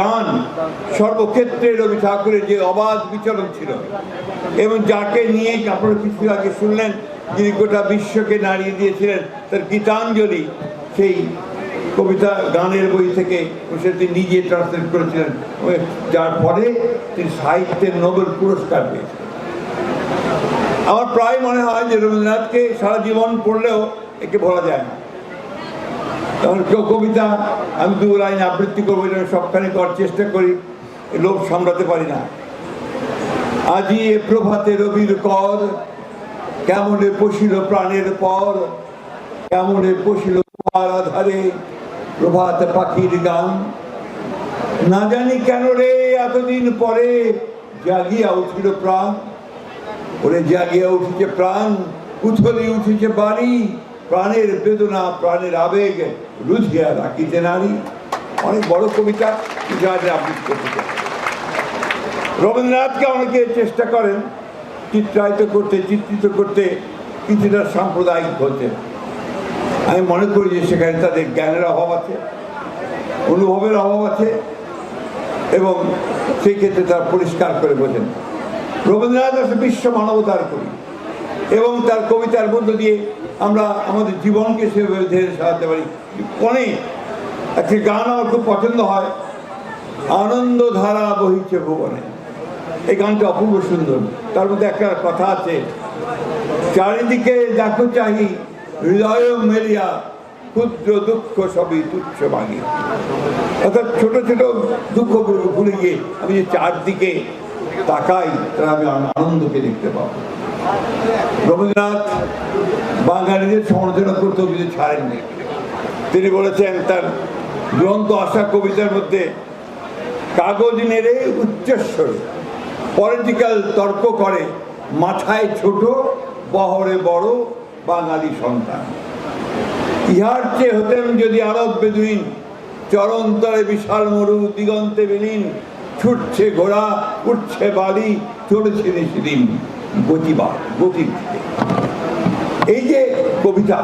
গান সর্বক্ষেত্রে রবি ঠাকুরের যে অবাধ বিচরণ ছিল, এবং যাকে নিয়ে আপনারা কিছু আগে শুনলেন যিনি গোটা বিশ্বকে নাড়িয়ে দিয়েছিলেন তার গীতাঞ্জলি, সেই কবিতা গানের বই থেকে তিনি নিজে ট্রান্সলেট করেছিলেন, যার ফলে তিনি সাহিত্যের নোবেল পুরস্কার পেয়েছেন। আমার প্রায় মনে হয় যে রবীন্দ্রনাথকে সারা জীবন পড়লেও একে ভোলা যায় না। তখন কবিতা আমি 2 লাইন আবৃত্তি করবো, এটা সবখানে করার চেষ্টা করি, লোভ সামলাতে পারি না। আজি এ প্রভাতে রবির কর, কেমনে পশিল প্রাণের পর, কেমনে পশিল তোমার আধারে প্রভাত পাখির গান। না জানি কেন রে এতদিন পরে জাগিয়া উঠিল প্রাণ, ওরে জাগিয়া উঠেছে প্রাণ, উথলি উঠেছে বাড়ি, প্রাণের বেদনা প্রাণের আবেগ রুধিয়া রাখিতে নারী। অনেক বড় কবিতা, আবৃত্তি করতে চাই। রবীন্দ্রনাথকে অনেকে চেষ্টা করেন চিত্রায়িত করতে, চিত্রিত করতে কিছুটা সাম্প্রদায়িক হতে। আমি মনে করি যে সেখানে তাদের জ্ঞানের অভাব আছে, অনুভবের অভাব আছে, এবং সেই ক্ষেত্রে তারা পরিষ্কার করে বোঝেন। রবীন্দ্রনাথ একটা বিশ্ব মানবতার কবি, এবং তার কবিতার মধ্য দিয়ে আমরা আমাদের জীবনকে সেভাবে ধীরে সাজাতে পারি। অনেক একটি গান আমার খুব পছন্দ হয়, আনন্দ ধারা বহিছে ভুবনে। এই গানটা অপূর্ব সুন্দর। তার মধ্যে একটা কথা আছে, চারিদিকে দেখো চাহি হৃদয় মেলিয়া, ক্ষুদ্র দুঃখ সবই তুচ্ছ ভাঙি। অর্থাৎ ছোট ছোট দুঃখ ভুলে গিয়ে আমি যে চারদিকে তাকাই, তারা আমি আনন্দকে দেখতে পাবো। রবীন্দ্রনাথ বাঙালিদের সমালোচনা করতেও কিছু ছাড়েননি। তিনি বলেছেন তার দুরন্ত আশা কবিতার মধ্যে, কাগজ নেড়ে উচ্চস্বরে পলিটিক্যাল তর্ক করে, মাথায় ছোট বহরে বড় বাঙালি সন্তান। ইহার চেয়ে হতেন যদি আরব বেদুইন, চরন্তরে বিশাল মরু দিগন্তে বিলীন, ছুটছে ঘোড়া উঠছে বালি, চলেছে সেদিন গতিবাদ গতির দিকে। এই যে কবিতা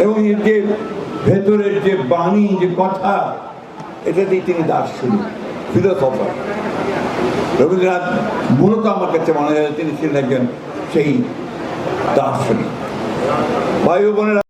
এবং এর যে ভেতরের যে বাণী, যে কথা, এটাতেই তিনি দার্শনিক, ফিলোসফার। রবীন্দ্রনাথ মূলত আমার কাছে মনে হয় তিনি ছিলেন একজন সেই দার্শনিক। ভাই বোনেরা,